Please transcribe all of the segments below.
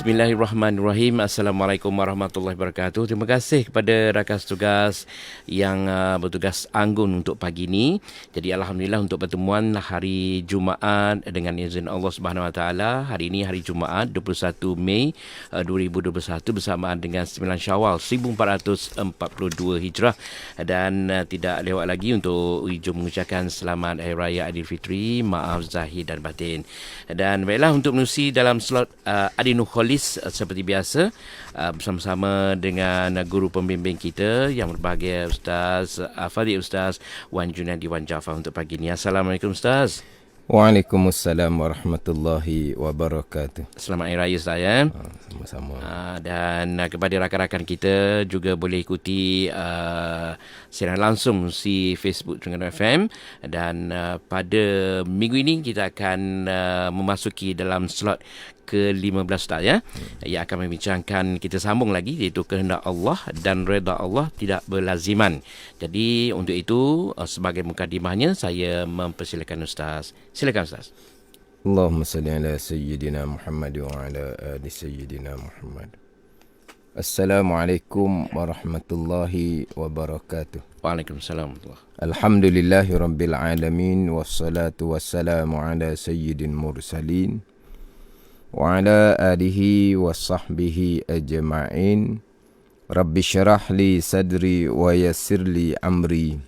Bismillahirrahmanirrahim. Assalamualaikum warahmatullahi wabarakatuh. Terima kasih kepada rakan tugas yang bertugas anggun untuk pagi ini. Jadi alhamdulillah untuk pertemuan hari Jumaat dengan izin Allah Subhanahu Wa Taala. Hari ini hari Jumaat 21 Mei 2021 bersamaan dengan 9 Syawal 1442 Hijrah, dan tidak lewat lagi untuk hujung mengucapkan selamat Hari Raya Aidilfitri, maaf zahir dan batin. Dan baiklah, untuk menerusi dalam slot Adinu Kholis seperti biasa, bersama-sama dengan guru pembimbing kita yang berbahagia, Ustaz Fadil Ustaz Wan Junadi Wan Jaafar untuk pagi ini. Assalamualaikum Ustaz. Waalaikumsalam warahmatullahi wabarakatuh. Selamat Hari Raya Ustaz ya. Sama-sama. Dan kepada rakan-rakan kita juga boleh ikuti siaran langsung si Facebook Terengganu FM. Dan pada minggu ini kita akan memasuki dalam slot ke-15 Ustaz ya, yang akan membincangkan, kita sambung lagi, iaitu kehendak Allah dan redha Allah tidak berlaziman. Jadi untuk itu, sebagai mukadimahnya, saya mempersilakan Ustaz. Silakan Ustaz. Allahumma salli ala Sayyidina Muhammad wa ala ali Sayyidina Muhammad. Assalamualaikum warahmatullahi wabarakatuh. Waalaikumsalam. Alhamdulillahi rabbil alamin, wassalatu wassalamu ala sayyidin mursalin wa ala alihi wa sahbihi ajma'in. Rabbi syarah li sadri wa yassir li amri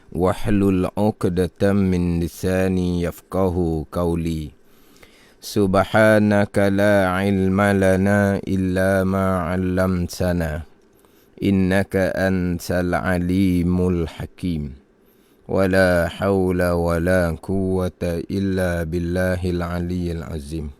wahlul 'uqdatam min lisani yafqahu qawli. Subhanaka la ilma lana illa ma 'allamtana innaka antal alimul hakim. Wala hawla wala quwwata illa billahil aliyyil azim.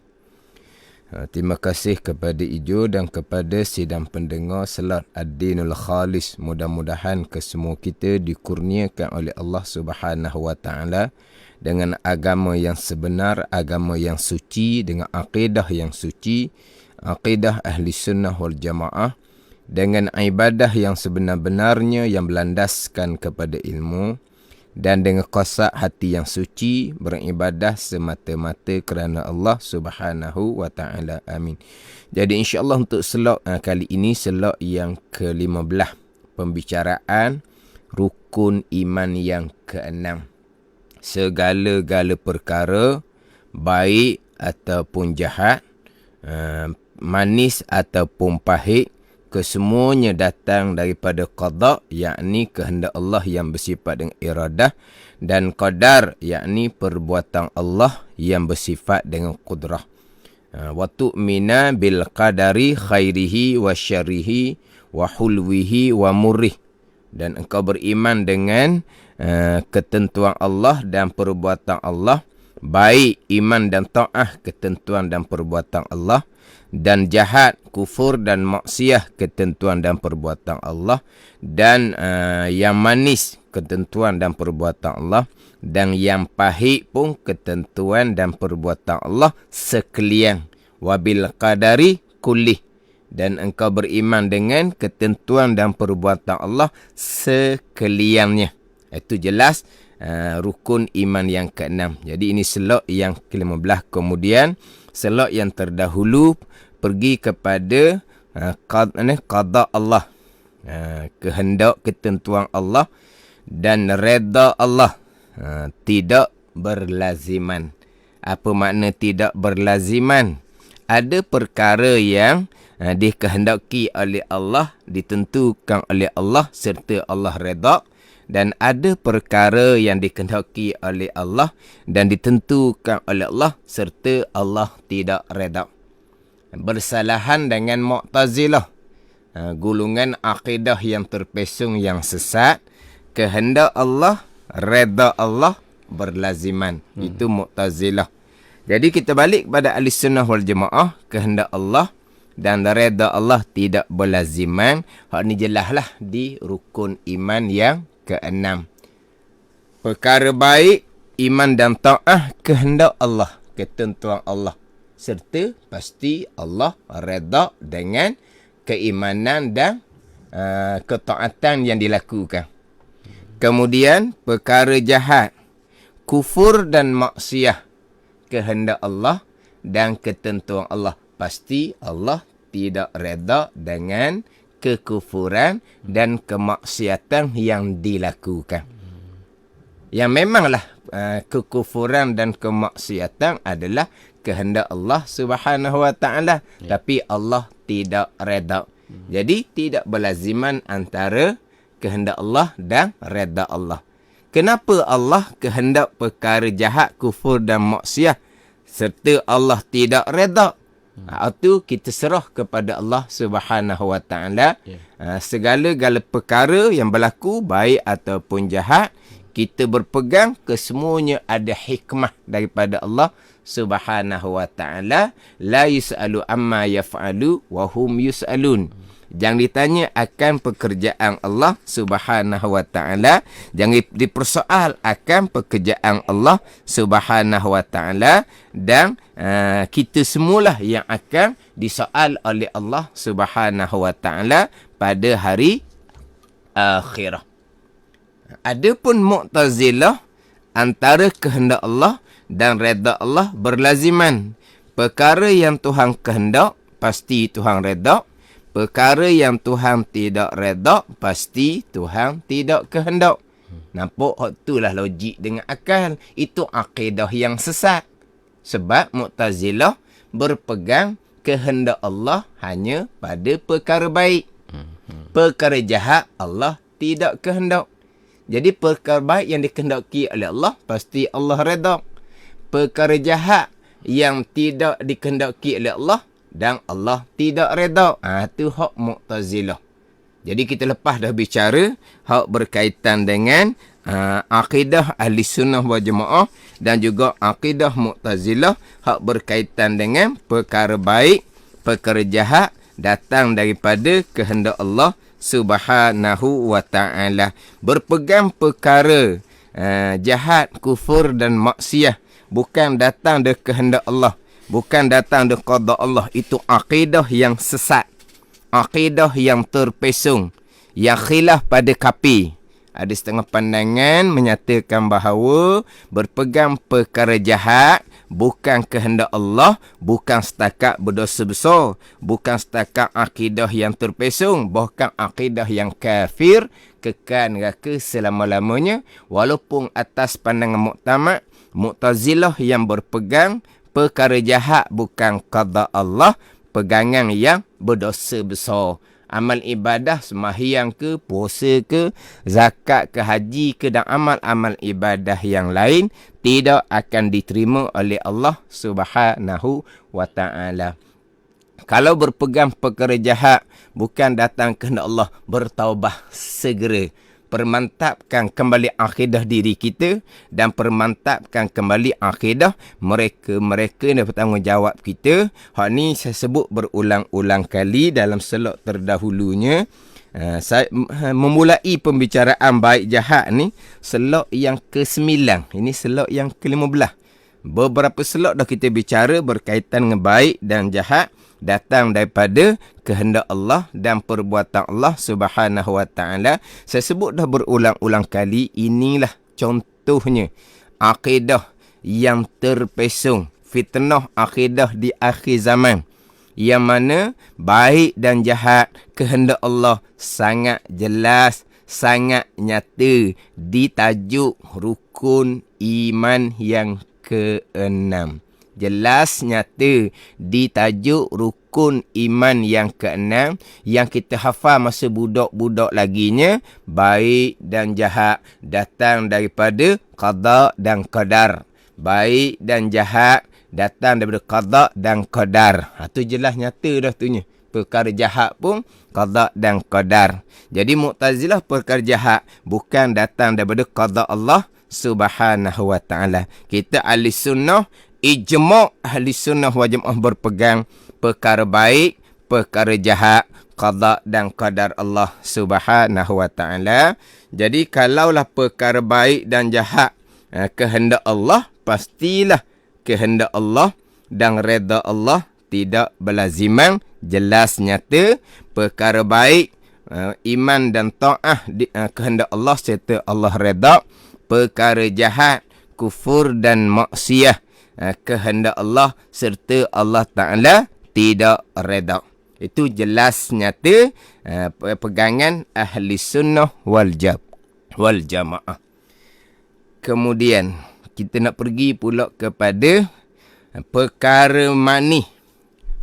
Terima kasih kepada Ijo dan kepada sidang pendengar Selat Ad-Dinul Khalis. Mudah-mudahan kesemua kita dikurniakan oleh Allah Subhanahu Wa Taala dengan agama yang sebenar, agama yang suci, dengan akidah yang suci, akidah Ahli Sunnah wal Jamaah, dengan ibadah yang sebenar-benarnya yang berlandaskan kepada ilmu, dan dengan qasad hati yang suci, beribadah semata-mata kerana Allah Subhanahu Wa Taala. Amin. Jadi insya-Allah untuk slot kali ini, slot yang ke-15, pembicaraan rukun iman yang ke-6. Segala-gala perkara, baik ataupun jahat, manis ataupun pahit, kesemuanya datang daripada qada, yakni kehendak Allah yang bersifat dengan iradah, dan qadar, yakni perbuatan Allah yang bersifat dengan qudrah. Wa tu'mina bil qadari khairihi wa syarrihi wa hulwihi wa murrih. Dan engkau beriman dengan ketentuan Allah dan perbuatan Allah, baik iman dan ta'ah, ketentuan dan perbuatan Allah, dan jahat, kufur dan maksiat, ketentuan dan perbuatan Allah, dan yang manis, ketentuan dan perbuatan Allah, dan yang pahit pun ketentuan dan perbuatan Allah sekalian. Wabil qadari kullih. Dan engkau beriman dengan ketentuan dan perbuatan Allah sekaliannya. Itu jelas rukun iman yang ke-6. Jadi ini slot yang ke-15. Kemudian slot yang terdahulu pergi kepada qada Allah, kehendak ketentuan Allah dan redha Allah, tidak berlaziman. Apa makna tidak berlaziman? Ada perkara yang dikehendaki oleh Allah, ditentukan oleh Allah serta Allah redha, dan ada perkara yang dikehendaki oleh Allah dan ditentukan oleh Allah serta Allah tidak redha. Bersalahan dengan Mu'tazilah, golongan akidah yang terpesong yang sesat. Kehendak Allah, redha Allah berlaziman. Itu Mu'tazilah. Jadi kita balik kepada Ahli Sunnah wal Jamaah, kehendak Allah dan redha Allah tidak berlaziman. Hak ni jelaslah di rukun iman yang ke-6. Perkara baik, iman dan ta'ah, kehendak Allah, ketentuan Allah, serta pasti Allah redha dengan keimanan dan ketaatan yang dilakukan. Kemudian perkara jahat, kufur dan maksiat, kehendak Allah dan ketentuan Allah, pasti Allah tidak reda dengan kekufuran dan kemaksiatan yang dilakukan. Yang memanglah kekufuran dan kemaksiatan adalah kehendak Allah Subhanahu Wa Taala, tapi Allah tidak reda. Jadi tidak berlaziman antara kehendak Allah dan reda Allah. Kenapa Allah kehendak perkara jahat, kufur dan maksiat serta Allah tidak reda? Itu kita serah kepada Allah Subhanahu Wa Taala. Segala-gala perkara yang berlaku baik ataupun jahat, kita berpegang kesemuanya ada hikmah daripada Allah Subhanahu Wa Taala. La yus'alu amma yaf'alu wa hum yus'alun. Jangan ditanya akan pekerjaan Allah Subhanahu Wa Taala, jangan dipersoal akan pekerjaan Allah Subhanahu Wa Taala, dan kita semualah yang akan disoal oleh Allah Subhanahu Wa Taala pada hari akhirah. Adapun Mu'tazilah, antara kehendak Allah dan reda Allah berlaziman. Perkara yang Tuhan kehendak pasti Tuhan reda. Perkara yang Tuhan tidak reda pasti Tuhan tidak kehendak. Nampak? Itulah logik dengan akal. Itu akidah yang sesat. Sebab Mu'tazilah berpegang kehendak Allah hanya pada perkara baik. Perkara jahat Allah tidak kehendak. Jadi perkara baik yang dikehendaki oleh Allah pasti Allah reda. Perkara jahat yang tidak dikehendaki oleh Allah dan Allah tidak reda. Itu hak Mu'tazilah. Jadi kita lepas dah bicara hak berkaitan dengan akidah Ahli Sunnah wal Jamaah dan juga akidah Mu'tazilah, hak berkaitan dengan perkara baik, perkara jahat datang daripada kehendak Allah Subhanahu Wa Taala. Berpegang perkara jahat, kufur dan maksiat bukan datang dari kehendak Allah, bukan datang dari qada Allah. Itu akidah yang sesat, akidah yang terpesong, yang khilaf pada kafir. Ada setengah pandangan menyatakan bahawa berpegang perkara jahat bukan kehendak Allah, bukan setakat berdosa besar, bukan setakat akidah yang terpesong, bahkan akidah yang kafir, kekal neraka selama-lamanya. Walaupun atas pandangan muktamad, Mu'tazilah yang berpegang perkara jahat bukan qada Allah, pegangan yang berdosa besar. Amal ibadah, sembahyang ke, puasa ke, zakat ke, haji ke, dan amal-amal ibadah yang lain tidak akan diterima oleh Allah Subhanahu Wa Taala. Kalau berpegang perkara jahat bukan datang kehendak Allah, bertaubat segera. Permantapkan kembali akidah diri kita dan permantapkan kembali akidah mereka-mereka yang bertanggungjawab kita. Hak ni saya sebut berulang-ulang kali dalam slot terdahulunya. Saya memulai pembicaraan baik jahat ni slot yang ke-9. Ini slot yang ke-15. Beberapa slot dah kita bicara berkaitan dengan baik dan jahat datang daripada kehendak Allah dan perbuatan Allah Subhanahu Wa Taala. Saya sebut dah berulang-ulang kali, inilah contohnya akidah yang terpesong, fitnah akidah di akhir zaman, yang mana baik dan jahat kehendak Allah sangat jelas, sangat nyata di tajuk rukun iman yang ke-6. Jelas nyata di tajuk rukun iman yang ke-6 yang kita hafal masa budak-budak laginya. Baik dan jahat datang daripada qada dan qadar. Baik dan jahat datang daripada qada dan qadar. Itu jelas nyata dah tunya. Perkara jahat pun qada dan qadar. Jadi Mu'tazilah perkara jahat bukan datang daripada qada Allah Subhanahu Wa Taala. Kita ahli sunnah, ijma' ahli sunnah wal jamaah berpegang perkara baik, perkara jahat, qada dan qadar Allah Subhanahu Wa Taala. Jadi kalaulah perkara baik dan jahat kehendak Allah, pastilah kehendak Allah dan reda Allah tidak berlaziman, jelas nyata. Perkara baik, iman dan ta'ah kehendak Allah serta Allah reda. Perkara jahat, kufur dan maksiat kehendak Allah serta Allah Ta'ala tidak reda. Itu jelas nyata pegangan ahli sunnah wal jamaah. Kemudian kita nak pergi pula kepada perkara manih,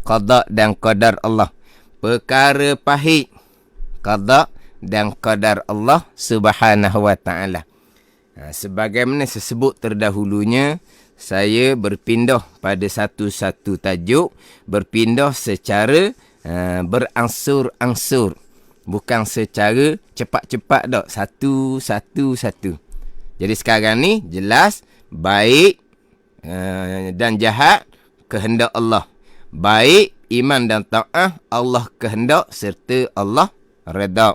qada dan qadar Allah. Perkara pahit, qada dan qadar Allah Subhanahu wa taala. Sebagaimana saya sebut terdahulunya, saya berpindah pada satu-satu tajuk, berpindah secara berangsur-angsur, bukan secara cepat-cepat dak, satu. Jadi sekarang ni jelas baik dan jahat kehendak Allah. Baik iman dan taat Allah kehendak serta Allah redha.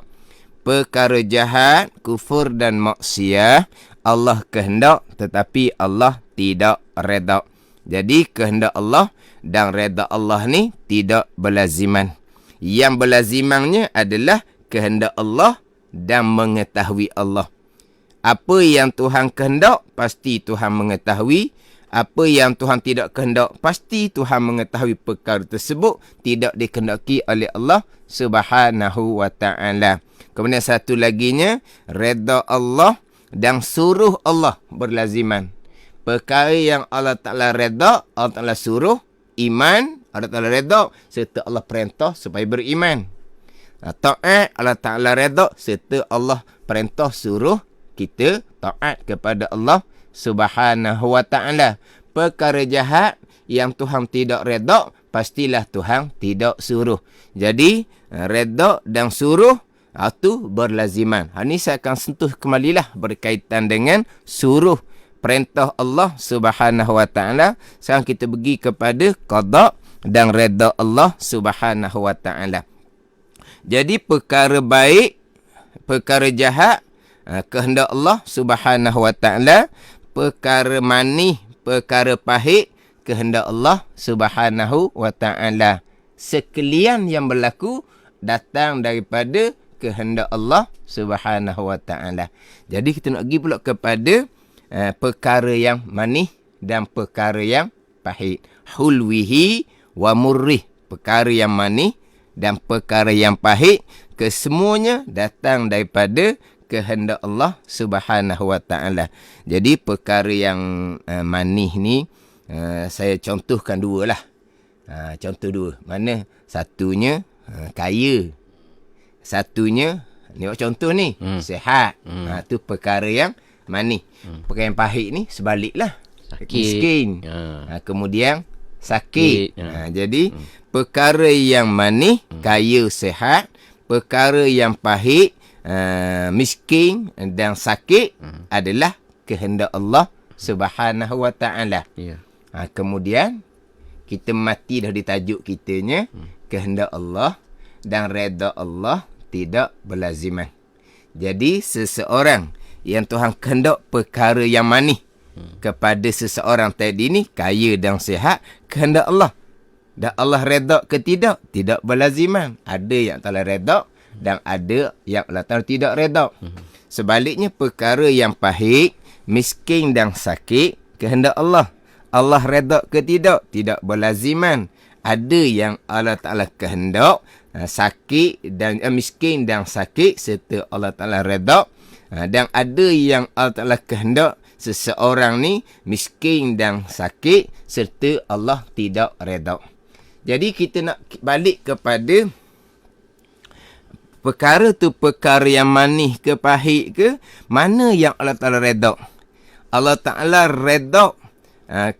Perkara jahat, kufur dan maksiat Allah kehendak tetapi Allah tidak redha. Jadi kehendak Allah dan redha Allah ni tidak berlaziman. Yang berlazimannya adalah kehendak Allah dan mengetahui Allah. Apa yang Tuhan kehendak, pasti Tuhan mengetahui. Apa yang Tuhan tidak kehendak, pasti Tuhan mengetahui perkara tersebut tidak dikehendaki oleh Allah Subhanahu wa taala. Kemudian satu laginya, redha Allah dan suruh Allah berlaziman. Perkara yang Allah Ta'ala redha, Allah Ta'ala suruh iman, Allah Ta'ala redha serta Allah perintah supaya beriman. Taat, Allah Ta'ala redha serta Allah perintah suruh kita taat kepada Allah Subhanahu wa taala. Perkara jahat yang Tuhan tidak redha, pastilah Tuhan tidak suruh. Jadi redha dan suruh itu berlaziman. Ini saya akan sentuh kembalilah berkaitan dengan suruh perintah Allah Subhanahu wa taala. Sekarang kita pergi kepada qada dan redha Allah Subhanahu wa taala. Jadi perkara baik, perkara jahat, kehendak Allah Subhanahu wa taala. Perkara manis, perkara pahit, kehendak Allah Subhanahu wa taala. Sekalian yang berlaku datang daripada kehendak Allah Subhanahu wa taala. Jadi kita nak pergi pula kepada perkara yang manis dan perkara yang pahit. Hulwihi wa murrih. Perkara yang manis dan perkara yang pahit, kesemuanya datang daripada kehendak Allah Subhanahu wa taala. Jadi perkara yang manis ni saya contohkan dua lah. Contoh dua. Mana satunya kaya. Satunya ni contoh ni sihat. Tu perkara yang manis. Perkara yang pahit ni sebaliklah. Miskin. Kemudian sakit. Jadi perkara yang manis, kaya, sihat. Perkara yang pahit, miskin dan sakit adalah kehendak Allah Subhanahu wa taala. Kemudian kita mati dah di tajuk kitanya, kehendak Allah dan redha Allah tidak berlaziman. Jadi seseorang yang Tuhan kehendak perkara yang manis kepada seseorang tadi ni, kaya dan sihat, kehendak Allah. Dan Allah redha ke tidak? Tidak berlaziman. Ada yang telah redha dan ada yang Allah Ta'ala tidak redha. Sebaliknya perkara yang pahit, miskin dan sakit, kehendak Allah. Allah redha ke tidak? Tidak berlaziman. Ada yang Allah Ta'ala kehendak, sakit dan miskin dan sakit serta Allah Ta'ala redha. Dan ada yang Allah Ta'ala kehendak seseorang ni miskin dan sakit serta Allah tidak redha. Jadi kita nak balik kepada perkara tu, perkara yang manis ke pahit ke, mana yang Allah Ta'ala redha? Allah Ta'ala redha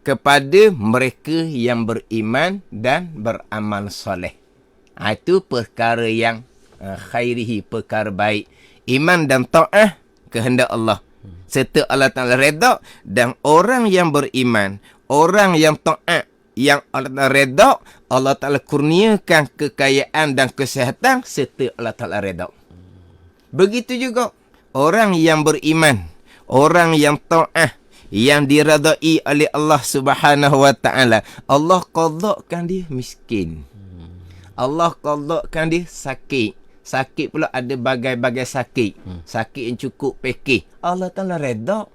kepada mereka yang beriman dan beramal soleh. Itu perkara yang khairihi, perkara baik. Iman dan ta'ah kehendak Allah. Serta Allah Ta'ala redha, dan orang yang beriman, orang yang ta'at, yang Allah Ta'ala redha, Allah Ta'ala kurniakan kekayaan dan kesihatan serta Allah Ta'ala redha. Begitu juga orang yang beriman, orang yang ta'ah, yang diredai oleh Allah Subhanahu wa taala. Allah qadakan dia miskin. Allah qadakan dia sakit. Sakit pula ada bagai-bagai sakit. Sakit yang cukup pekeh. Allah Ta'ala redha.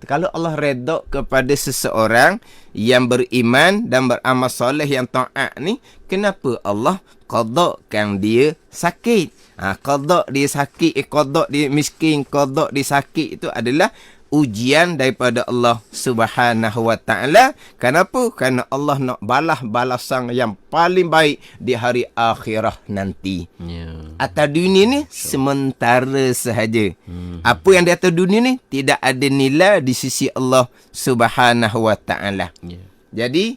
Kalau Allah redha kepada seseorang yang beriman dan beramal soleh yang taat ni, kenapa Allah qadakan dia sakit? Qada dia sakit, qada dia miskin, qada dia sakit, itu adalah ujian daripada Allah Subhanahu wa taala. Kenapa? Kerana Allah nak balas balasan yang paling baik di hari akhirah nanti. Atas dunia ni sementara sahaja. Apa yang di atas dunia ni tidak ada nilai di sisi Allah Subhanahu wa taala. Jadi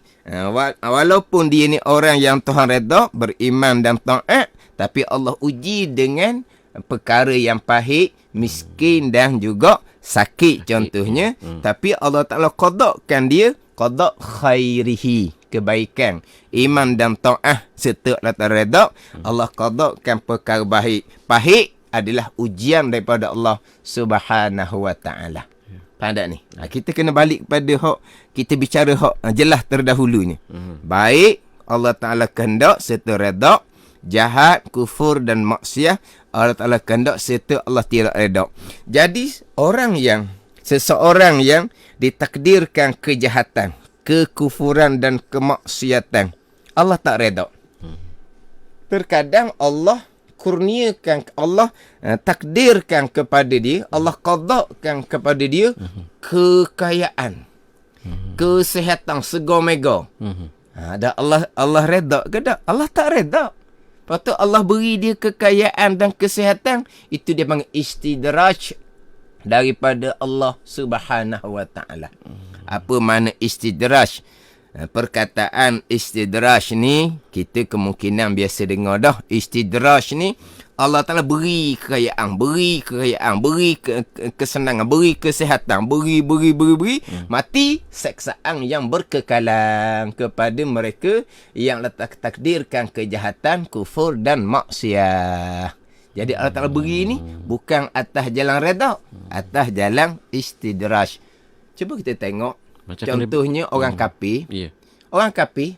walaupun dia ni orang yang Tuhan redha, beriman dan taat, tapi Allah uji dengan perkara yang pahit, miskin dan juga sakit contohnya. Tapi Allah Ta'ala qadakan dia qada khairihi, kebaikan, iman dan ta'ah serta Allah Ta'ala redha. Allah qadakan perkara baik. Pahit adalah ujian daripada Allah Subhanahu wa ta'ala. Faham tak ni? Kita kena balik kepada hak kita bicara hak jelas terdahulunya. Baik Allah Ta'ala kehendak serta redha. Jahat, kufur dan maksiat Allah Ta'ala kehendak serta Allah tidak redha. Jadi seseorang yang ditakdirkan kejahatan, kekufuran dan kemaksiatan, Allah tak redha. Terkadang Allah kurniakan, Allah takdirkan kepada dia, Allah qadakan kepada dia kekayaan, kesihatan segomega. Dan Allah redha ke tak? Allah tak redha. Lepas tu Allah beri dia kekayaan dan kesihatan, itu dia panggil istidraj daripada Allah Subhanahu wa taala. Apa makna istidraj? Perkataan istidraj ni kita kemungkinan biasa dengar dah. Istidraj ni Allah Ta'ala beri kekayaan, beri kesenangan, beri kesihatan, beri. Mati seksaan yang berkekalan kepada mereka yang takdirkan kejahatan, kufur dan maksiat. Jadi Allah Ta'ala beri ni bukan atas jalan redha, atas jalan istidraj. Cuba kita tengok. Contohnya orang kafir. Orang kafir,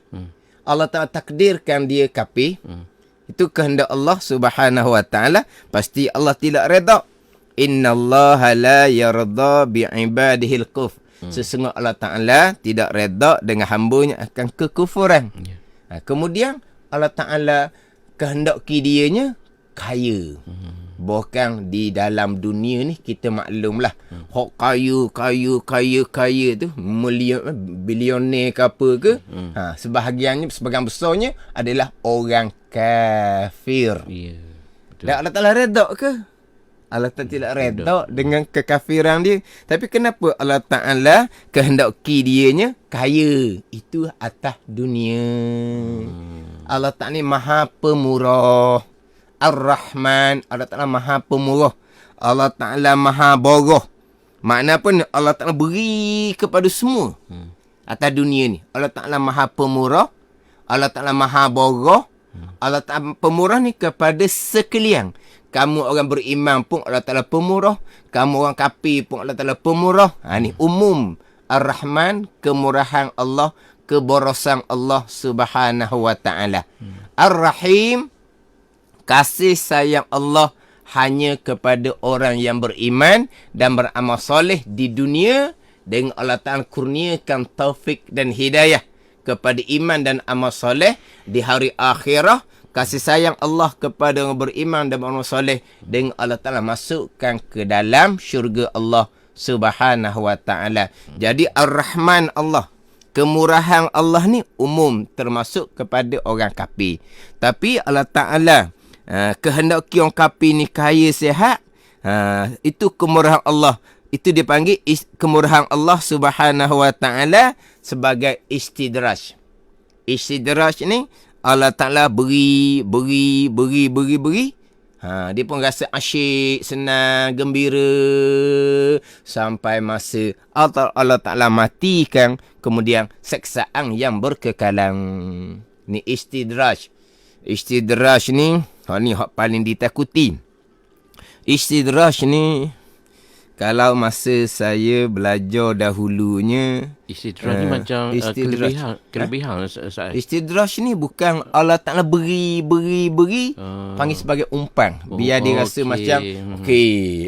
Allah Ta'ala takdirkan dia kafir. Itu kehendak Allah Subhanahu wa taala, pasti Allah tidak redha. Innallaha la yarda bi'ibadihi al-kufr. Sesungguhnya Allah Ta'ala tidak redha dengan hamba-Nya akan kekufuran. Kemudian Allah Ta'ala kehendaki dianya kaya. Bahkan di dalam dunia ni kita maklumlah, hok kaya tu bilioner ke apa ke, sebahagian besarnya adalah orang kafir. Dan Allah Ta'ala redha ke? Allah Ta'ala tidak redha dengan kekafiran dia. Tapi kenapa Allah Ta'ala kehendaki dianya kaya? Itu atas dunia. Allah Ta'ala ni Maha Pemurah, Ar-Rahman. Allah Ta'ala Maha Pemurah, Allah Ta'ala Maha Bogoh. Makna apa ni? Allah Ta'ala beri kepada semua atas dunia ni. Allah Ta'ala Maha Pemurah, Allah Ta'ala Maha Bogoh. Allah Ta'ala pemurah ni kepada sekalian. Kamu orang beriman pun Allah Ta'ala pemurah, kamu orang kafir pun Allah Ta'ala pemurah. Ni umum. Ar-Rahman, kemurahan Allah, keborosan Allah Subhanahu wa ta'ala. Ar-Rahim, kasih sayang Allah hanya kepada orang yang beriman dan beramal soleh di dunia, dengan Allah Ta'ala kurniakan taufik dan hidayah kepada iman dan amal soleh di hari akhirah. Kasih sayang Allah kepada orang beriman dan beramal soleh, dengan Allah Ta'ala masukkan ke dalam syurga Allah Subhanahu wa ta'ala. Jadi Ar-Rahman Allah, kemurahan Allah ni umum, termasuk kepada orang kafir. Tapi Allah Ta'ala kehendaki orang kafir ni kaya sihat, itu kemurahan Allah. Itu dipanggil kemurahan Allah Subhanahu wa ta'ala sebagai istidraj. Istidraj ni Allah Ta'ala beri. Dia pun rasa asyik, senang, gembira, sampai masa Allah Ta'ala matikan, kemudian seksaan yang berkekalan. Ni istidraj. Istidraj ni hak paling ditakuti. Istidraj ni kalau masa saya belajar dahulunya, Istidraj ni macam istidraj. kelebihan Ustaz. istidraj ni bukan Allah Ta'ala beri panggil sebagai umpan. Biar dia rasa macam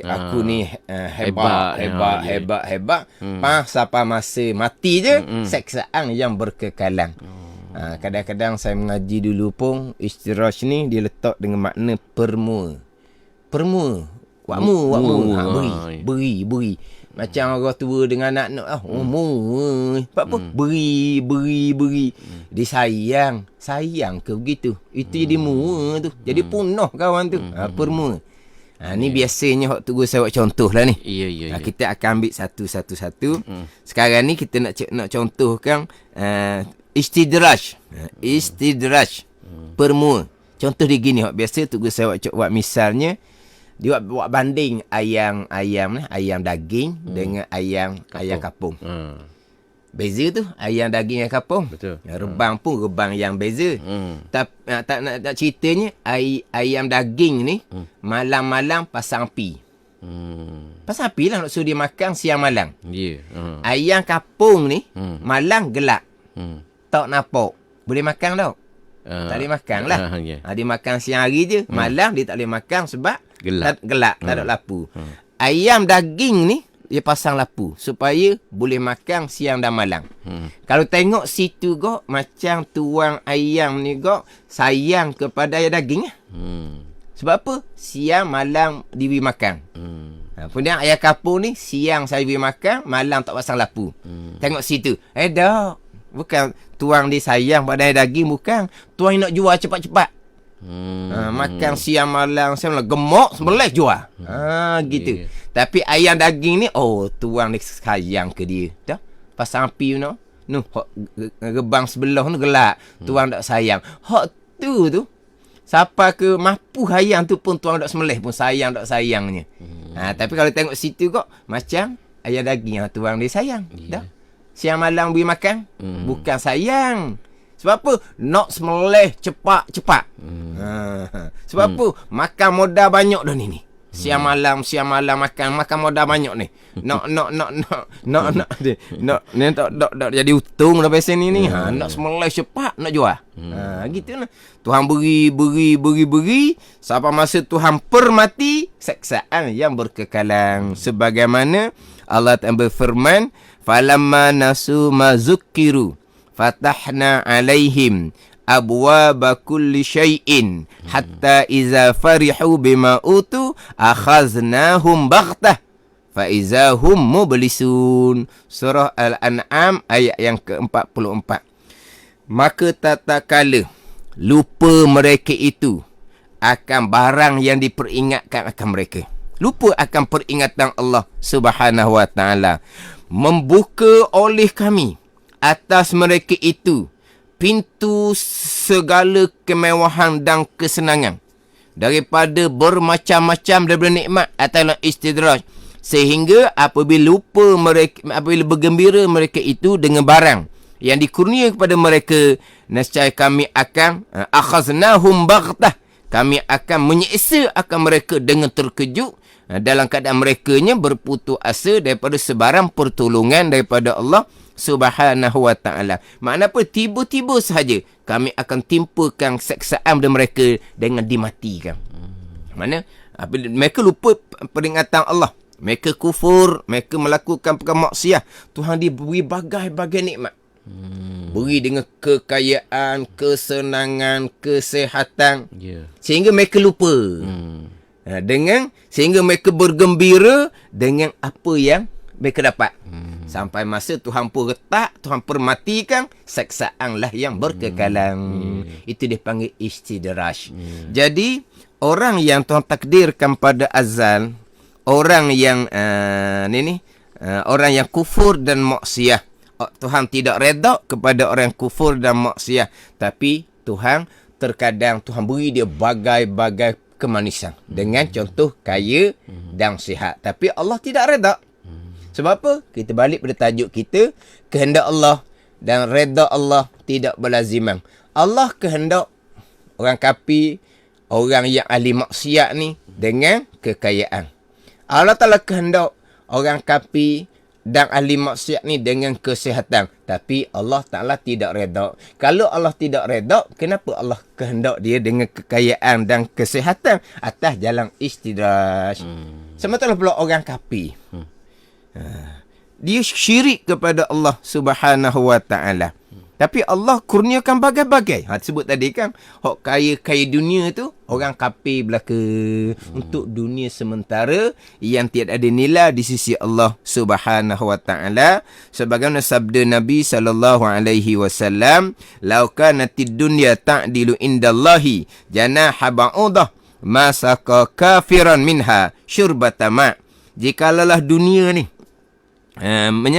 aku ni hebat. Sampai masa mati je, seksaan yang berkekalan. Kadang-kadang saya mengaji dulu pun, istidraj ni dia letak dengan makna permua. Wakmu. Beri. Macam orang tua dengan anak-anak. Sebab apa? Beri. Dia sayang ke begitu? Itu jadi mua tu. Jadi punah kawan tu. Permua. Ni biasanya hak tu saya buat contoh lah ni. Ya. Kita akan ambil satu-satu. Sekarang ni kita nak contohkan istidraj. Permua. Contoh dia gini, biasa tu saya buat misalnya, dia buat banding ayam daging dengan ayam kapung. Beza tu, ayam daging yang kapung. Betul. Rebang pun rebang yang beza. Tak nak ceritanya, ayam daging ni malam-malam pasang api. Pasang api lah nak suruh dia makan siang malam. Ayam kapung ni malam gelap. Tak nampak. Boleh makan tak? Tak boleh makan lah. Dia makan siang hari je. Malam dia tak boleh makan sebab gelap. Tak ada lampu. Ayam daging ni dia pasang lampu supaya boleh makan siang dan malam. Kalau tengok situ kok, macam tuang ayam ni kok sayang kepada ayam daging lah. Sebab apa? Siang malam dia boleh makan. Kemudian ayam kapur ni siang saya boleh makan, malam tak pasang lampu. Tengok situ. Dah. Bukan tuang dia sayang pada ayam daging, bukan. Tuang nak jual cepat-cepat. Makan siang malam gemuk sebelah jual. Gitu. Tapi ayam daging ni tuang ni sayang ke dia. Dah pasang api rebang sebelah tu gelap. Tuang tak sayang. Hak tu siapa ke mampu ayam tu pun tuang tak semelih pun sayangnya. Tapi kalau tengok situ kok macam ayam daging tuang dia sayang. Dah siang malam boleh makan, bukan sayang. Sebab apa? Nak semelih cepat-cepat. Sebab apa? Makan modal banyak dah ni. Siang malam makan modal banyak ni. Nak jadi untung dah pasal ni. Nak semelih cepat nak jual. Gitulah. Tuhan beri sampai masa Tuhan permati, seksaan yang berkekalan. Sebagaimana Allah Ta'ala berfirman, falamma nasu ma zukkiru fatahna alaihim abwaba kulli syai'in hatta iza farihu bima utu akhaznahum baghtah fa iza hum mublisun. Surah Al-An'am ayat yang ke-44. Maka tatkala lupa mereka itu akan barang yang diperingatkan akan mereka, lupa akan peringatan Allah Subhanahu wa taala, membuka oleh kami atas mereka itu pintu segala kemewahan dan kesenangan daripada bermacam-macam daripada nikmat atau istidraj, sehingga apabila bergembira mereka itu dengan barang yang dikurnia kepada mereka, nescaya kami akan akhaznahum baghtah, kami akan menyeksa akan mereka dengan terkejut, dalam keadaan merekanya berputus asa daripada sebarang pertolongan daripada Allah Subhanahu wa ta'ala. Makna apa? Tiba-tiba sahaja kami akan timpakan seksaan kepada mereka dengan dimatikan. Mana? Mereka lupa peringatan Allah. Mereka kufur, mereka melakukan perkara maksiat. Tuhan diberi bagai-bagai nikmat. Beri dengan kekayaan, kesenangan, kesihatan. Sehingga mereka lupa. Sehingga mereka bergembira dengan apa yang mereka dapat. Sampai masa Tuhan pun retak, Tuhan permatikan, seksaanlah yang berkekalan. Itu dipanggil istidraj. Jadi orang yang Tuhan takdirkan pada azal, orang yang orang yang kufur dan maksiat, Tuhan tidak reda kepada orang yang kufur dan maksiat, tapi Tuhan terkadang Tuhan beri dia bagai-bagai kemanisan dengan contoh kaya dan sihat, tapi Allah tidak reda. Sebab apa? Kita balik pada tajuk kita, kehendak Allah dan reda Allah tidak berlaziman. Allah kehendak orang kafir, orang yang ahli maksiat ni dengan kekayaan. Allah Ta'ala kehendak orang kafir dan ahli maksiat ni dengan kesihatan. Tapi Allah Ta'ala tidak redha. Kalau Allah tidak redha, kenapa Allah kehendak dia dengan kekayaan dan kesihatan atas jalan istidraj? Sementara pula orang kafir. Dia syirik kepada Allah Subhanahu Wa Ta'ala. Tapi Allah kurniakan bagai-bagai. Sebut tadi kan, hok kaya dunia tu, orang kafir belaka untuk dunia sementara yang tiada ada nilai di sisi Allah Subhanahu Wa Ta'ala. Sebagaimana sabda Nabi SAW, "Lau kanatid dunya ta'dilu indallahi janaha ba'udah, ma saqa kafiran minha syurbata ma." Jikalau dunia ni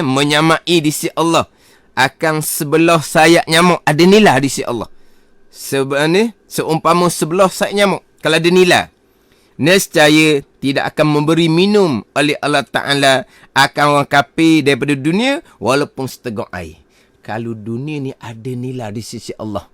menyamai di sisi Allah akan sebelah sayap nyamuk, ada nilai di sisi Allah. Sebenarnya seumpama sebelah sayap nyamuk, kalau ada nilai, nescaya tidak akan memberi minum oleh Allah Ta'ala akan orang kafir daripada dunia walaupun seteguk air. Kalau dunia ni ada nilai di sisi Allah,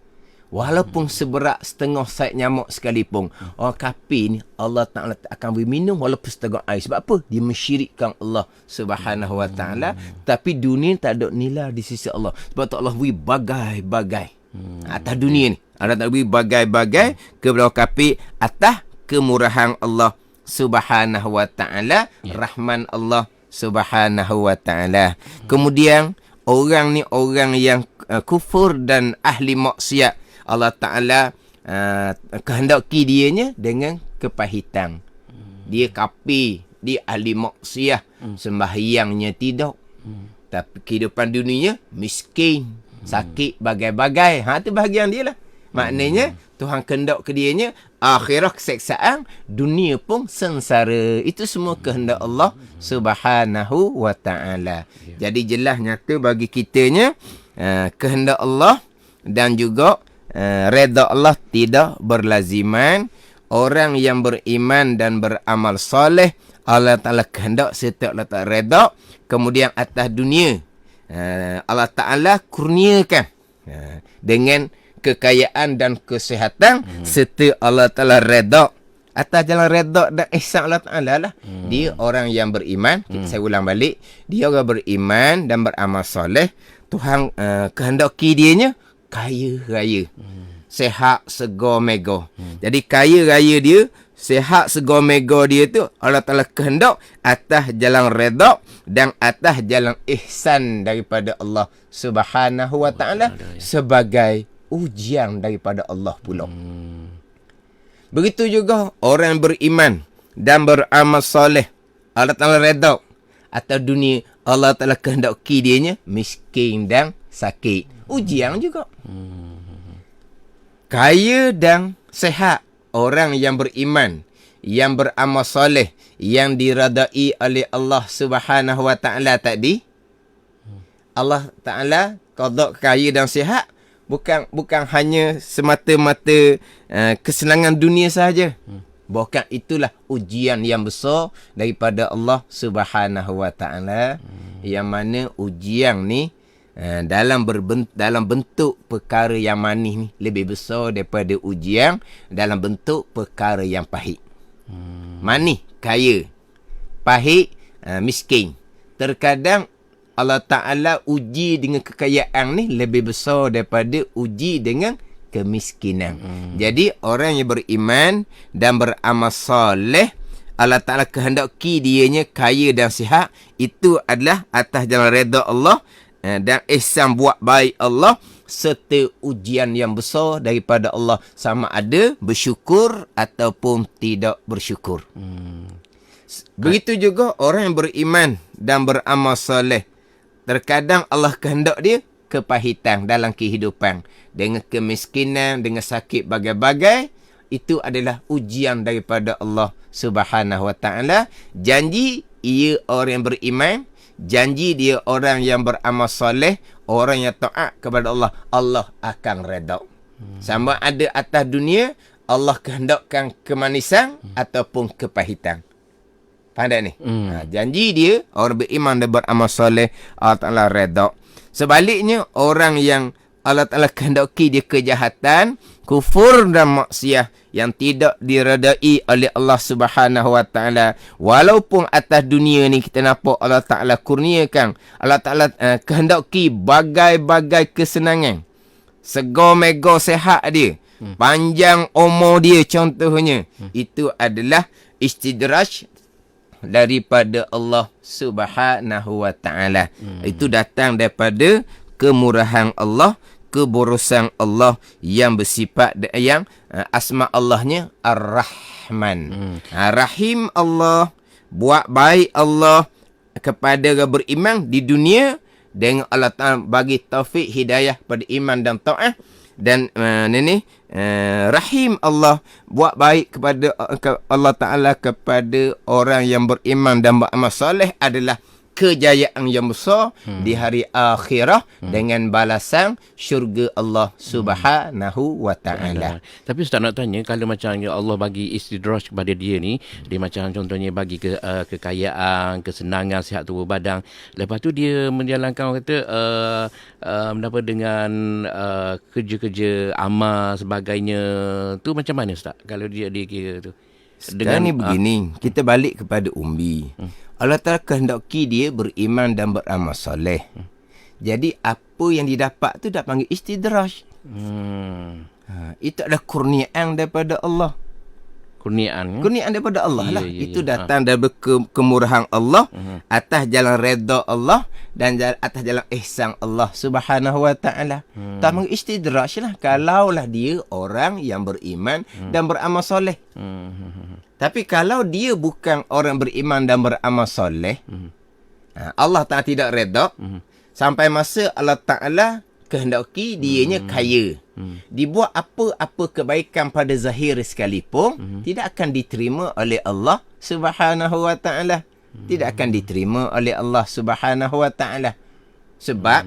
walaupun seberat setengah sayap nyamuk sekalipun, orang kafir ni Allah Ta'ala akan beri minum walaupun setengah air. Sebab apa? Dia mensyirikkan Allah Subhanahu Wa Ta'ala. Tapi dunia tak ada nilai di sisi Allah. Sebab tu Allah beri bagai-bagai atas dunia ni. Allah tak beri bagai-bagai kepada orang kafir atas kemurahan Allah Subhanahu Wa Ta'ala, rahman Allah Subhanahu Wa Ta'ala. Kemudian orang ni orang yang kufur dan ahli maksiat, Allah Ta'ala kehendaki dianya dengan kepahitan. Dia kafir, dia ahli maksiat, sembahyangnya tidak. Tapi kehidupan dunianya miskin, sakit, bagai-bagai. Itu bahagian dia lah. Maknanya Tuhan kehendak ke dianya akhirat keseksaan, dunia pun sengsara. Itu semua kehendak Allah Subhanahu Wa Ta'ala. Jadi jelas nyata bagi kitanya kehendak Allah dan juga redha Allah tidak berlaziman. Orang yang beriman dan beramal soleh, Allah Ta'ala kehendak serta Allah Ta'ala redha. Kemudian atas dunia, Allah Ta'ala kurniakan dengan kekayaan dan kesihatan, serta Allah Ta'ala redha. Atas jalan redha dan ihsan Allah Ta'ala lah. Dia orang yang beriman. Saya ulang balik, dia orang beriman dan beramal soleh. Tuhan kehendaki dianya kaya raya, sehat segar mega. Jadi kaya raya dia, sehat segar mega dia tu Allah Ta'ala kehendak atas jalan redha dan atas jalan ihsan daripada Allah Subhanahu Wa Ta'ala, sebagai ujian daripada Allah pula. Begitu juga orang yang beriman dan beramal soleh, Allah Ta'ala redha atas dunia, Allah Ta'ala kehendaki dianya miskin dan sakit, ujian juga. Kaya dan sehat, orang yang beriman, yang beramal soleh, yang diradai oleh Allah Subhanahu Wa Ta'ala tadi, Allah Ta'ala qada kaya dan sihat bukan hanya semata-mata kesenangan dunia sahaja. Bahkan itulah ujian yang besar daripada Allah Subhanahu Wa Ta'ala, yang mana ujian ni dalam bentuk perkara yang manis ni lebih besar daripada ujian dalam bentuk perkara yang pahit. Manis kaya, pahit miskin. Terkadang Allah Ta'ala uji dengan kekayaan ni lebih besar daripada uji dengan kemiskinan. Jadi orang yang beriman dan beramal soleh, Allah Ta'ala kehendaki dianya kaya dan sihat, itu adalah atas jalan redha Allah dan ihsan buat baik Allah, serta ujian yang besar daripada Allah, sama ada bersyukur ataupun tidak bersyukur. Begitu juga orang yang beriman dan beramal soleh, terkadang Allah kehendak dia kepahitan dalam kehidupan, dengan kemiskinan, dengan sakit bagai-bagai. Itu adalah ujian daripada Allah Subhanahu Wa Ta'ala. Janji ia orang yang beriman, janji dia orang yang beramal soleh, orang yang taat kepada Allah, Allah akan redha. Sama ada atas dunia Allah kehendakkan kemanisan ataupun kepahitan. Faham tak ni? Janji dia orang beriman dan beramal soleh, Allah Ta'ala redha. Sebaliknya, orang yang Allah Ta'ala kehendaki dia kejahatan, kufur dan maksiat yang tidak diredai oleh Allah Subhanahu Wa Ta'ala. Walaupun atas dunia ni kita nampak Allah Ta'ala kurniakan, Allah Ta'ala kehendaki bagai-bagai kesenangan, sego-mego sehat dia, panjang umur dia contohnya, itu adalah istidraj daripada Allah Subhanahu Wa Ta'ala. Itu datang daripada kemurahan Allah, keburusan Allah yang bersifat yang asma Allahnya Ar-Rahman. Rahim Allah, buat baik Allah kepada orang beriman di dunia dengan Allah Ta'ala bagi taufik hidayah pada iman dan taat. Dan rahim Allah, buat baik kepada Allah Ta'ala kepada orang yang beriman dan beramal soleh adalah kejayaan yang besar di hari akhirah dengan balasan syurga Allah Subhanahu Wa Ta'ala. Tapi Ustaz nak tanya, kalau macam Allah bagi istidraj kepada dia ni, dia macam contohnya bagi kekayaan, kesenangan, sihat tubuh badan, lepas tu dia menjalankan orang kata mendapat dengan kerja-kerja amal sebagainya, tu macam mana Ustaz kalau dia kira tu? Sekarang ni begini, kita balik kepada umbi. Allah Ta'ala kehendaki dia beriman dan beramal soleh. Jadi apa yang didapat tu dah panggil istidraj. Itu adalah kurniaan daripada Allah. Kurniaan daripada Allah lah. Itu datang dari kemurahan Allah, atas jalan redha Allah dan atas jalan ihsan Allah Subhanahu Wa Ta'ala. Tak panggil istidraj lah kalaulah dia orang yang beriman dan beramal soleh. Tapi kalau dia bukan orang beriman dan beramal soleh, Allah Ta'ala tidak redha, sampai masa Allah Ta'ala kehendaki dianya kaya, dibuat apa-apa kebaikan pada zahir sekalipun, tidak akan diterima oleh Allah Subhanahu Wa Ta'ala. Tidak akan diterima oleh Allah Subhanahu Wa Ta'ala. Sebab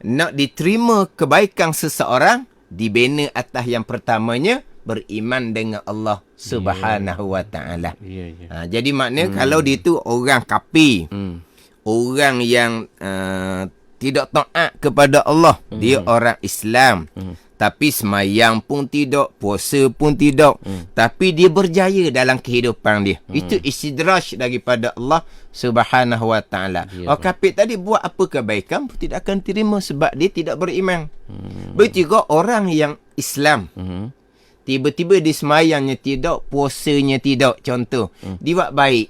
nak diterima kebaikan seseorang dibina atas yang pertamanya beriman dengan Allah Subhanahu Wa Ta'ala. Jadi maknanya kalau dia tu orang kafir, orang yang tidak taat kepada Allah, dia orang Islam, tapi semayang pun tidak, puasa pun tidak, tapi dia berjaya dalam kehidupan dia, itu istidraj daripada Allah Subhanahu Wa Ta'ala. Orang kafir tadi buat apa kebaikan pun tidak akan terima sebab dia tidak beriman. Begitu juga orang yang Islam, tiba-tiba dia semayangnya tidak, puasanya tidak, contoh, dia buat baik.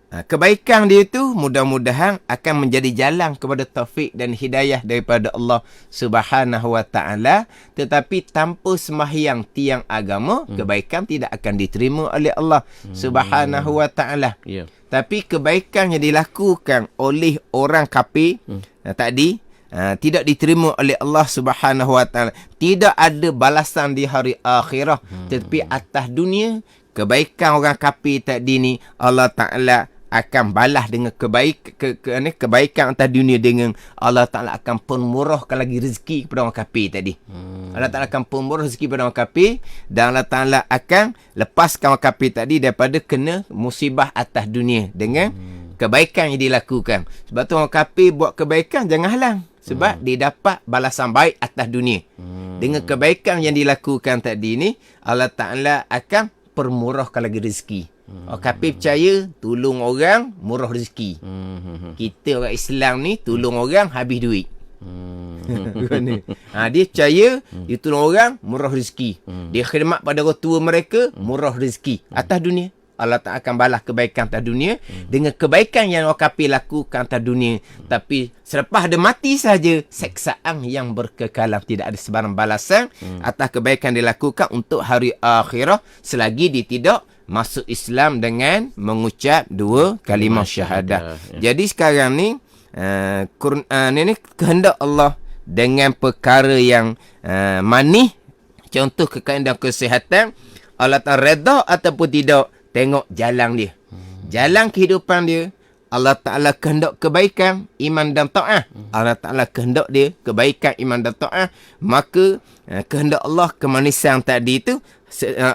Kebaikan dia tu mudah-mudahan akan menjadi jalan kepada taufik dan hidayah daripada Allah Subhanahu Wa Ta'ala. Tetapi tanpa sembahyang tiang agama, kebaikan tidak akan diterima oleh Allah Subhanahu Wa Ta'ala. Tapi kebaikan yang dilakukan oleh orang kafir tadi tidak diterima oleh Allah Subhanahu Wa Ta'ala. Tidak ada balasan di hari akhirah. Tetapi atas dunia, kebaikan orang kafir tadi ni Allah Ta'ala akan balas dengan kebaikan atas dunia, dengan Allah Ta'ala akan pemurahkan lagi rezeki kepada orang kafir tadi. Allah Ta'ala akan pemurah rezeki kepada orang kafir, dan Allah Ta'ala akan lepaskan orang kafir tadi daripada kena musibah atas dunia dengan kebaikan yang dilakukan. Sebab tu orang kafir buat kebaikan jangan halang, sebab dia dapat balasan baik atas dunia. Dengan kebaikan yang dilakukan tadi ni, Allah Ta'ala akan permurahkan lagi rezeki. Orang kafir percaya tolong orang murah rezeki. Kita orang Islam ni tolong orang habis duit. Dia percaya dia tolong orang murah rezeki. Dia khidmat pada orang tua mereka murah rezeki atas dunia. Allah Ta'ala akan balas kebaikan atas dunia dengan kebaikan yang orang kafir lakukan atas dunia. Tapi selepas dia mati saja, seksaan yang berkekalan, tidak ada sebarang balasan atas kebaikan dilakukan untuk hari akhirah selagi dia tidak masuk Islam dengan mengucap dua kalimah syahadah. Jadi sekarang ni ini kehendak Allah dengan perkara yang manis, contoh kekayaan dan kesihatan, Allah Ta'ala redha ataupun tidak, tengok jalan dia, jalan kehidupan dia. Allah Ta'ala kehendak kebaikan, iman dan ta'ah. Allah Ta'ala kehendak dia kebaikan, iman dan ta'ah. Maka kehendak Allah kemanisan tadi itu,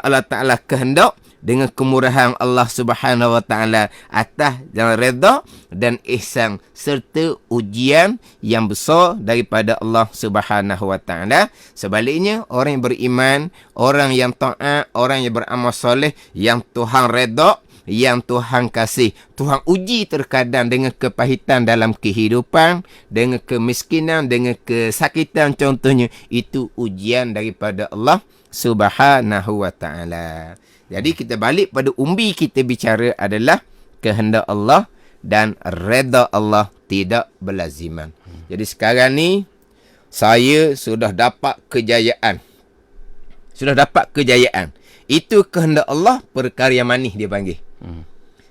Allah Ta'ala kehendak dengan kemurahan Allah Subhanahu Wa Taala atas dan redha dan ihsan serta ujian yang besar daripada Allah Subhanahu Wa Taala. Sebaliknya, orang yang beriman, orang yang taat, orang yang beramal soleh, yang Tuhan redha, yang Tuhan kasih, Tuhan uji terkadang dengan kepahitan dalam kehidupan, dengan kemiskinan, dengan kesakitan contohnya, itu ujian daripada Allah Subhanahu Wa Taala. Jadi kita balik pada umbi kita bicara adalah kehendak Allah dan redha Allah tidak berlaziman. Jadi sekarang ni saya sudah dapat kejayaan. Itu kehendak Allah, perkara yang manis dia panggil.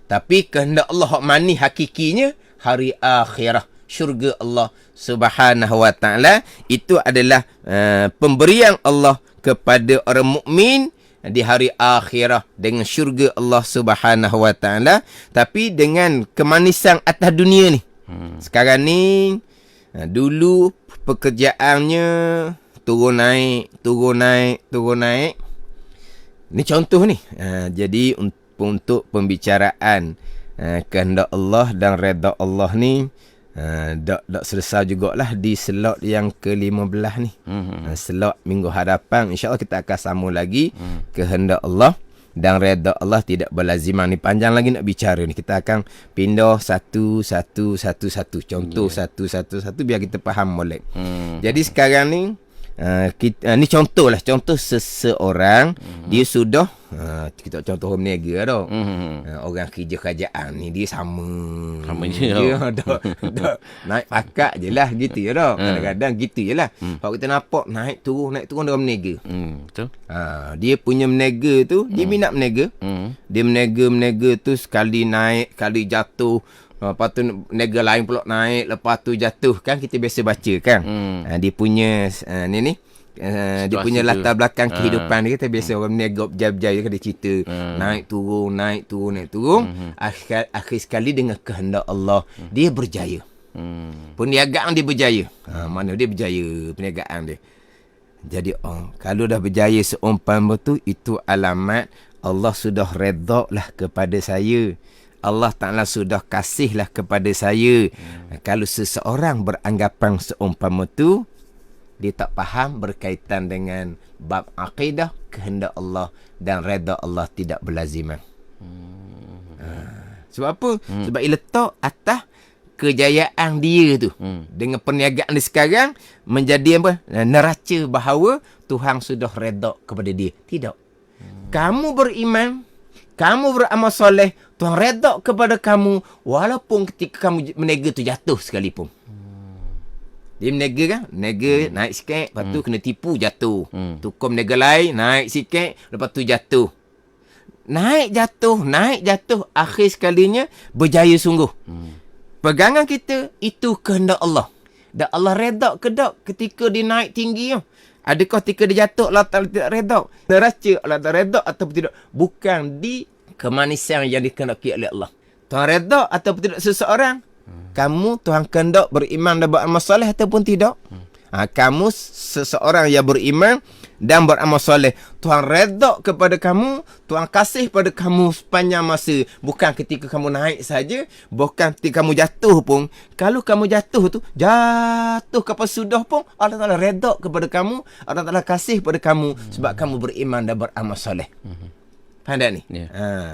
Tapi kehendak Allah hak manis hakikinya hari akhirah, syurga Allah Subhanahu Wa Taala. Itu adalah pemberian Allah kepada orang mukmin di hari akhirah dengan syurga Allah Subhanahu Wa Taala. Tapi dengan kemanisan atas dunia ni. Sekarang ni dulu pekerjaannya turun naik. Ni contoh ni. Jadi untuk pembicaraan kehendak Allah dan redha Allah ni dak selesai jugalah di slot yang ke-15 ni. Slot minggu hadapan insya-Allah kita akan sambung lagi kehendak Allah dan redha Allah tidak berlaziman. Ni panjang lagi nak bicara ni. Kita akan pindah satu. Contoh satu biar kita faham molek. Jadi sekarang ni ni contoh seseorang dia sudah kita contoh berniaga dah. Orang kerja kerajaan ni dia sama je dah. Naik pakat je lah gitu je dah. Kadang-kadang gitu je lah. Kalau kita nampak naik turun dalam berniaga. Betul. Dia punya berniaga tu, dia minat berniaga. Dia berniaga tu sekali naik, kali jatuh. Lepas tu berniaga lain pula naik, lepas tu jatuh. Kan kita biasa baca kan. Dia punya dia punya latar belakang kehidupan dia. Kita biasa orang berniaga berjaya-berjaya kan dia cerita. Naik turun. Akhir sekali dengan kehendak Allah dia berjaya. Perniagaan dia berjaya. Mana dia berjaya perniagaan dia. Jadi kalau dah berjaya seumpama tu, itu alamat Allah sudah redha lah kepada saya. Allah Ta'ala sudah kasihlah kepada saya. Kalau seseorang beranggapan seumpama tu, dia tak faham berkaitan dengan bab akidah, kehendak Allah dan redha Allah tidak berlaziman. Sebab apa? Sebab ia letak atas kejayaan dia tu. Dengan perniagaan dia sekarang menjadi apa? Neraca bahawa Tuhan sudah redha kepada dia. Tidak. Kamu beriman, kamu beramal soleh, Tuhan redha kepada kamu walaupun ketika kamu berniaga tu jatuh sekalipun. Dia berniaga kan? Berniaga naik sikit, lepas tu kena tipu jatuh. Tukar berniaga lain, naik sikit, lepas tu jatuh. Naik jatuh, akhir sekalinya berjaya sungguh. Pegangan kita, itu kehendak Allah. Dan Allah redha ke tak ketika dia naik tinggi tu? Adakah ketika dia jatuh Allah Ta'ala tidak redha? Neraca Allah Ta'ala redha ataupun tidak? Bukan di kemanisan yang dikehendaki oleh Allah. Tuhan redha ataupun tidak seseorang? Kamu Tuhan kehendak beriman dan beramal soleh ataupun tidak? Kamu seseorang yang beriman dan beramal soleh, Tuhan redha kepada kamu, Tuhan kasih pada kamu sepanjang masa. Bukan ketika kamu naik saja, bukan ketika kamu jatuh pun. Kalau kamu jatuh kapal sudah pun, Allah Ta'ala redha kepada kamu, Allah Ta'ala kasih pada kamu sebab kamu beriman dan beramal soleh. Faham tak ni?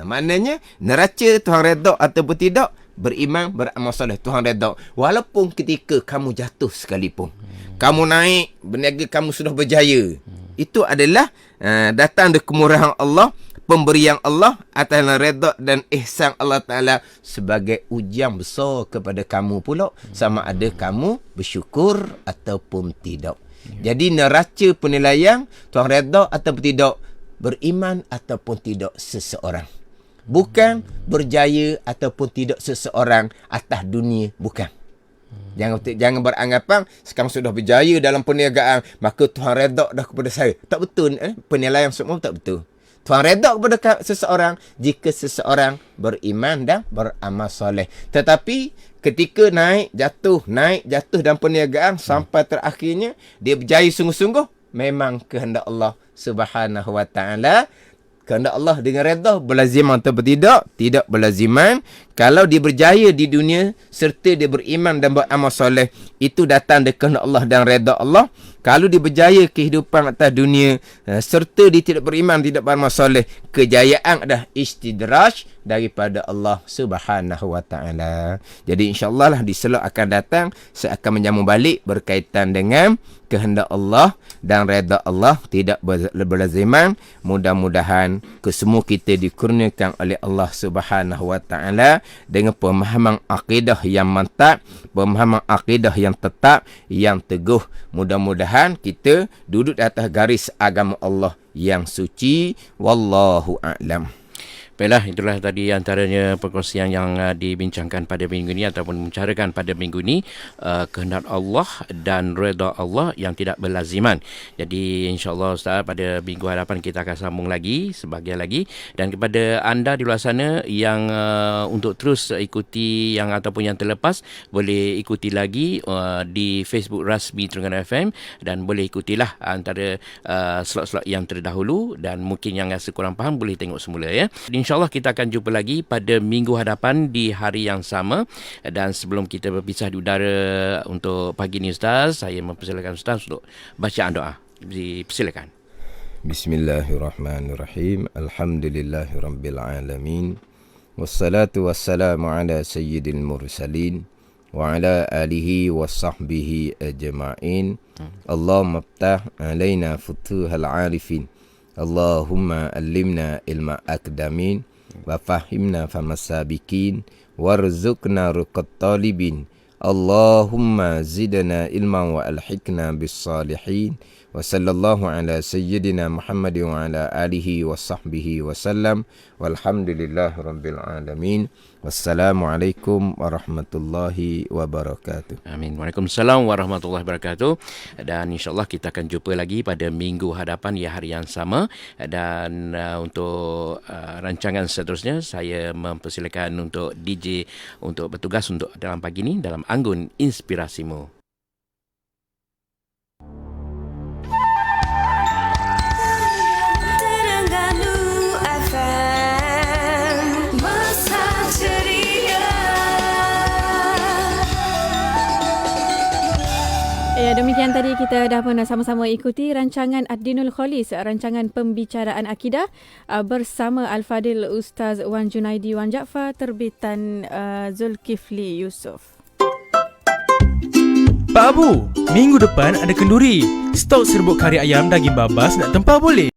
Maknanya neraca Tuhan redha ataupun tidak, beriman, beramal soleh, Tuhan redha. Walaupun ketika kamu jatuh sekalipun. Kamu naik, berniaga kamu sudah berjaya. Itu adalah datang dari kemurahan Allah, pemberian Allah atas redha dan ihsan Allah Ta'ala sebagai ujian besar kepada kamu pula. Sama ada kamu bersyukur ataupun tidak. Jadi neraca penilaian Tuhan redha ataupun tidak, beriman ataupun tidak seseorang. Bukan berjaya ataupun tidak seseorang atas dunia. Bukan. Jangan beranggapan sekarang sudah berjaya dalam perniagaan, maka Tuhan redha dah kepada saya. Tak betul. Penilaian semua tak betul. Tuhan redha kepada seseorang jika seseorang beriman dan beramal soleh. Tetapi ketika naik jatuh dalam perniagaan sampai terakhirnya dia berjaya sungguh-sungguh, memang kehendak Allah Subhanahu Wa Ta'ala. kehendak Allah dengan redha berlaziman atau tidak? Tidak berlaziman. Kalau dia berjaya di dunia serta dia beriman dan beramal soleh, itu datang dari kehendak Allah dan redha Allah. Kalau dia berjaya kehidupan atas dunia serta dia tidak beriman, tidak beramal soleh, kejayaan adalah istidraj daripada Allah Subhanahu wa taala. Jadi insya-Allah lah di slot akan datang saya akan menyambung balik berkaitan dengan kehendak Allah dan redha Allah tidak berlaziman. Mudah-mudahan kesemua kita dikurniakan oleh Allah Subhanahu wa taala dengan pemahaman akidah yang mantap, pemahaman akidah yang tetap, yang teguh. Mudah-mudahan kita duduk di atas garis agama Allah yang suci. Wallahu a'lam. Baiklah, itulah tadi antaranya perkongsian yang dibincangkan pada minggu ini ataupun membicarakan pada minggu ini, kehendak Allah dan redha Allah yang tidak berlaziman. Jadi insya-Allah Ustaz, pada minggu hadapan kita akan sambung lagi sebahagian lagi, dan kepada anda di luar sana yang untuk terus ikuti yang ataupun yang terlepas, boleh ikuti lagi di Facebook rasmi Terengganu FM, dan boleh ikutilah antara slot-slot yang terdahulu, dan mungkin yang rasa kurang faham boleh tengok semula ya. InsyaAllah kita akan jumpa lagi pada minggu hadapan di hari yang sama. Dan sebelum kita berpisah di udara untuk pagi ni Ustaz, saya mempersilakan Ustaz untuk bacaan doa. Dipersilakan. Bismillahirrahmanirrahim. Alhamdulillahirrabbilalamin. Wassalatu wassalamu ala sayyidil mursalin wa ala alihi wa sahbihi ajma'in. Allahumma ftah alaina futuhal arifin. Allahumma allimna ilma akdamin wa fahimna famasabikin warzuqna ruqat talibin. Allahumma zidna ilman wa alhikna bis salihin. Wa sallallahu ala sayyidina Muhammad wa ala alihi wa sahbihi wa sallam. Walhamdulillahi rabbil alamin. Wassalamualaikum warahmatullahi wabarakatuh. Amin. Waalaikumsalam warahmatullahi wabarakatuh. Dan insyaAllah kita akan jumpa lagi pada minggu hadapan di hari yang sama. Dan untuk rancangan seterusnya, saya mempersilakan untuk DJ untuk bertugas untuk dalam pagi ini dalam Anggun Inspirasimu. Ya, demikian tadi kita dah pernah sama-sama ikuti rancangan Ad-Dinul Khalis, rancangan pembicaraan akidah bersama Al-Fadil Ustaz Wan Junaidi Wan Jaafar, terbitan Zulkifli Yusof. Pak Abu, minggu depan ada kenduri. Stok serbuk kari ayam daging babas nak tempah boleh?